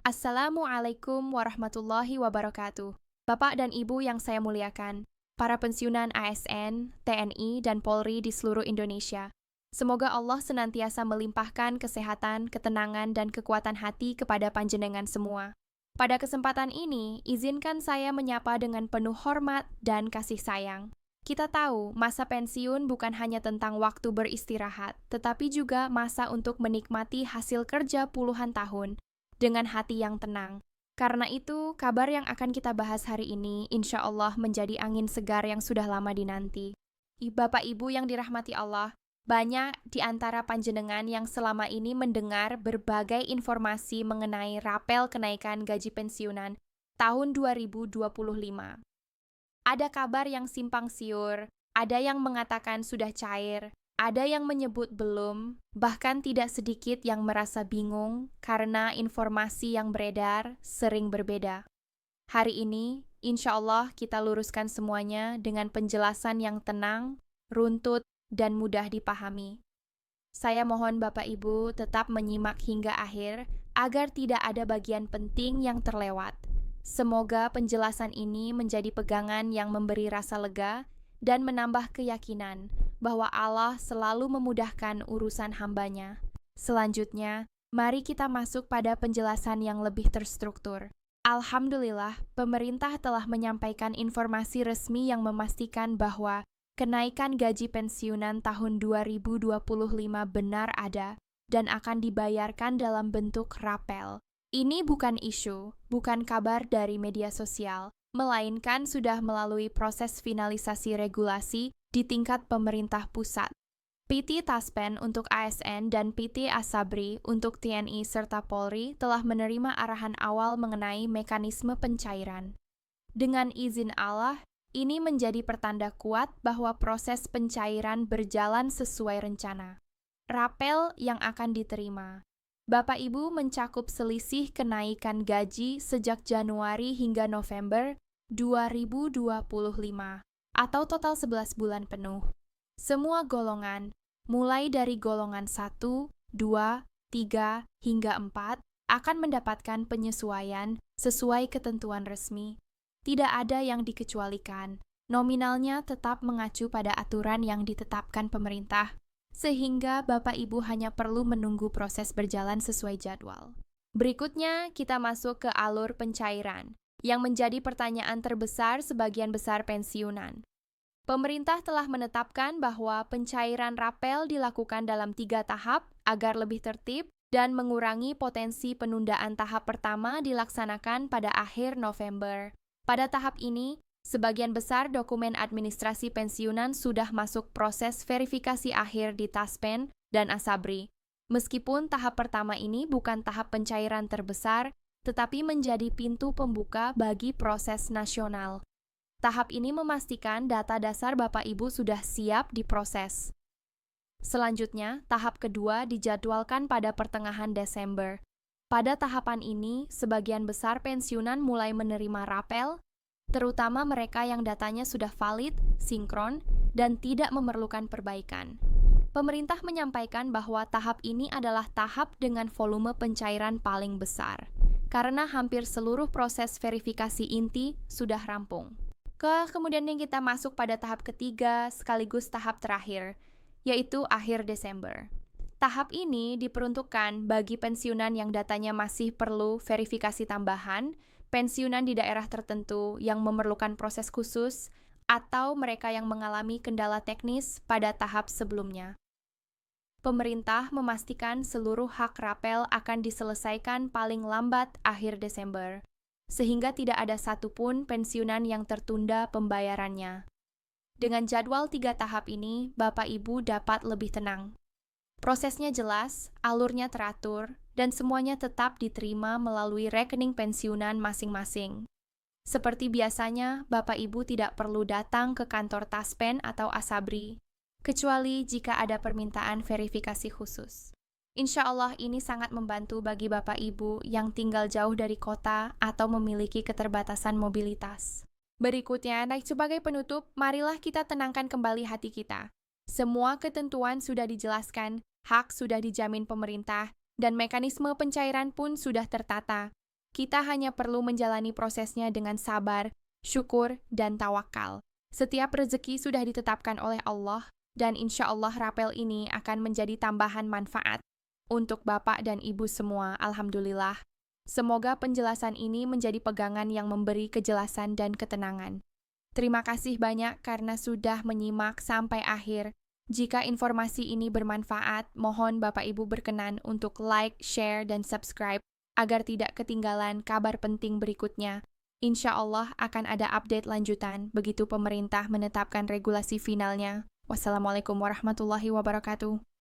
Assalamualaikum warahmatullahi wabarakatuh. Bapak dan Ibu yang saya muliakan, para pensiunan ASN, TNI, dan Polri di seluruh Indonesia. Semoga Allah senantiasa melimpahkan kesehatan, ketenangan, dan kekuatan hati kepada panjenengan semua. Pada kesempatan ini, izinkan saya menyapa dengan penuh hormat dan kasih sayang. Kita tahu, masa pensiun bukan hanya tentang waktu beristirahat, tetapi juga masa untuk menikmati hasil kerja puluhan tahun dengan hati yang tenang. Karena itu, kabar yang akan kita bahas hari ini insya Allah menjadi angin segar yang sudah lama dinanti. Bapak Ibu yang dirahmati Allah, banyak di antara panjenengan yang selama ini mendengar berbagai informasi mengenai rapel kenaikan gaji pensiunan tahun 2025. Ada kabar yang simpang siur, ada yang mengatakan sudah cair, ada yang menyebut belum, bahkan tidak sedikit yang merasa bingung karena informasi yang beredar sering berbeda. Hari ini, insya Allah kita luruskan semuanya dengan penjelasan yang tenang, runtut, dan mudah dipahami. Saya mohon Bapak Ibu tetap menyimak hingga akhir agar tidak ada bagian penting yang terlewat. Semoga penjelasan ini menjadi pegangan yang memberi rasa lega dan menambah keyakinan bahwa Allah selalu memudahkan urusan hamba-Nya. Selanjutnya, mari kita masuk pada penjelasan yang lebih terstruktur. Alhamdulillah, pemerintah telah menyampaikan informasi resmi yang memastikan bahwa kenaikan gaji pensiunan tahun 2025 benar ada dan akan dibayarkan dalam bentuk rapel. Ini bukan isu, bukan kabar dari media sosial, melainkan sudah melalui proses finalisasi regulasi di tingkat pemerintah pusat. PT Taspen untuk ASN dan PT Asabri untuk TNI serta Polri telah menerima arahan awal mengenai mekanisme pencairan. Dengan izin Allah, ini menjadi pertanda kuat bahwa proses pencairan berjalan sesuai rencana. Rapel yang akan diterima. Bapak Ibu mencakup selisih kenaikan gaji sejak Januari hingga November 2025 atau total 11 bulan penuh. Semua golongan, mulai dari golongan 1, 2, 3, hingga 4, akan mendapatkan penyesuaian sesuai ketentuan resmi. Tidak ada yang dikecualikan. Nominalnya tetap mengacu pada aturan yang ditetapkan pemerintah, sehingga Bapak Ibu hanya perlu menunggu proses berjalan sesuai jadwal. Berikutnya, kita masuk ke alur pencairan, yang menjadi pertanyaan terbesar sebagian besar pensiunan. Pemerintah telah menetapkan bahwa pencairan rapel dilakukan dalam 3 tahap agar lebih tertib dan mengurangi potensi penundaan tahap pertama dilaksanakan pada akhir November. Pada tahap ini, sebagian besar dokumen administrasi pensiunan sudah masuk proses verifikasi akhir di Taspen dan Asabri. Meskipun tahap pertama ini bukan tahap pencairan terbesar, tetapi menjadi pintu pembuka bagi proses nasional. Tahap ini memastikan data dasar Bapak Ibu sudah siap diproses. Selanjutnya, tahap kedua dijadwalkan pada pertengahan Desember. Pada tahapan ini, sebagian besar pensiunan mulai menerima rapel, terutama mereka yang datanya sudah valid, sinkron, dan tidak memerlukan perbaikan. Pemerintah menyampaikan bahwa tahap ini adalah tahap dengan volume pencairan paling besar, karena hampir seluruh proses verifikasi inti sudah rampung. Kemudian yang kita masuk pada tahap ketiga sekaligus tahap terakhir, yaitu akhir Desember. Tahap ini diperuntukkan bagi pensiunan yang datanya masih perlu verifikasi tambahan, pensiunan di daerah tertentu yang memerlukan proses khusus, atau mereka yang mengalami kendala teknis pada tahap sebelumnya. Pemerintah memastikan seluruh hak rapel akan diselesaikan paling lambat akhir Desember, sehingga tidak ada satupun pensiunan yang tertunda pembayarannya. Dengan jadwal 3 tahap ini, Bapak Ibu dapat lebih tenang. Prosesnya jelas, alurnya teratur, dan semuanya tetap diterima melalui rekening pensiunan masing-masing. Seperti biasanya, Bapak Ibu tidak perlu datang ke kantor Taspen atau Asabri, kecuali jika ada permintaan verifikasi khusus. Insya Allah ini sangat membantu bagi Bapak Ibu yang tinggal jauh dari kota atau memiliki keterbatasan mobilitas. Berikutnya, sebagai penutup, marilah kita tenangkan kembali hati kita. Semua ketentuan sudah dijelaskan, hak sudah dijamin pemerintah, dan mekanisme pencairan pun sudah tertata. Kita hanya perlu menjalani prosesnya dengan sabar, syukur, dan tawakal. Setiap rezeki sudah ditetapkan oleh Allah, dan insya Allah rapel ini akan menjadi tambahan manfaat untuk Bapak dan Ibu semua, alhamdulillah. Semoga penjelasan ini menjadi pegangan yang memberi kejelasan dan ketenangan. Terima kasih banyak karena sudah menyimak sampai akhir. Jika informasi ini bermanfaat, mohon Bapak Ibu berkenan untuk like, share, dan subscribe agar tidak ketinggalan kabar penting berikutnya. Insya Allah akan ada update lanjutan begitu pemerintah menetapkan regulasi finalnya. Wassalamualaikum warahmatullahi wabarakatuh.